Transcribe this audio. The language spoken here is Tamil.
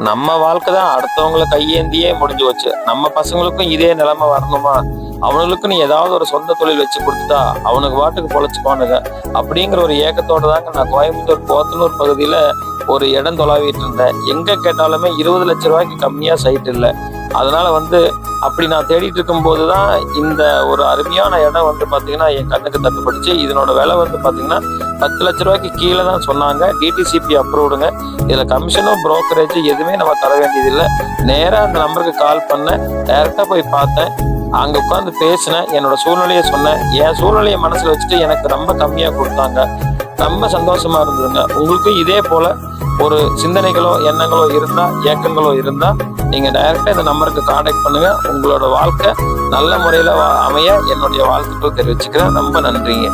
நம்ம வாழ்க்கை தான் அடுத்தவங்களை கையேந்தியே முடிஞ்சு போச்சு. நம்ம பசங்களுக்கும் இதே நிலைமை வரணுமா? அவனுங்களுக்குன்னு ஏதாவது ஒரு சொந்த தொழில் வச்சு கொடுத்துட்டா அவனுக்கு பாட்டுக்கு பொழைச்சுப்பானுங்க அப்படிங்கிற ஒரு ஏக்கத்தோட தாங்க நான் கோயம்புத்தூர் போத்தனூர் பகுதியில ஒரு இடம் தொலாவிட்டு இருந்தேன். எங்க கேட்டாலுமே 20 லட்ச ரூபாய்க்கு கம்மியா சைட் இல்லை. அதனால அப்படி நான் தேடிட்டு இருக்கும்போது தான் இந்த ஒரு அருமையான இடம் பாத்தீங்கன்னா என் கண்ணுக்கு தட்டுப்பட்டுச்சு. இதனோட விலை பாத்தீங்கன்னா 10 லட்ச ரூபாய்க்கு கீழே தான் சொன்னாங்க. டிடிசிபி அப்ரூவ்டுங்க. இதுல கமிஷனும் புரோக்கரேஜ் எதுவுமே நம்ம தர வேண்டியதில்லை. நேரா அந்த நம்பருக்கு கால் பண்ணேன், டைரக்டா போய் பார்த்தேன், அங்க உட்காந்து பேசினேன், என்னோட சூழ்நிலையை சொன்னேன். என் சூழ்நிலையை மனசுல வச்சுட்டு எனக்கு ரொம்ப கம்மியா கொடுத்தாங்க. ரொம்ப சந்தோஷமா இருந்ததுங்க. உங்களுக்கும் இதே போல ஒரு சிந்தனைகளோ எண்ணங்களோ இருந்தா ஏக்கங்களோ இருந்தா நீங்க டைரக்டா இந்த நம்பருக்கு கான்டாக்ட் பண்ணுங்க. உங்களோட வாழ்க்கை நல்ல முறையில அமைய என்னுடைய வாழ்த்துக்கள் தெரிவிச்சுக்கிறேன். ரொம்ப நன்றிங்க.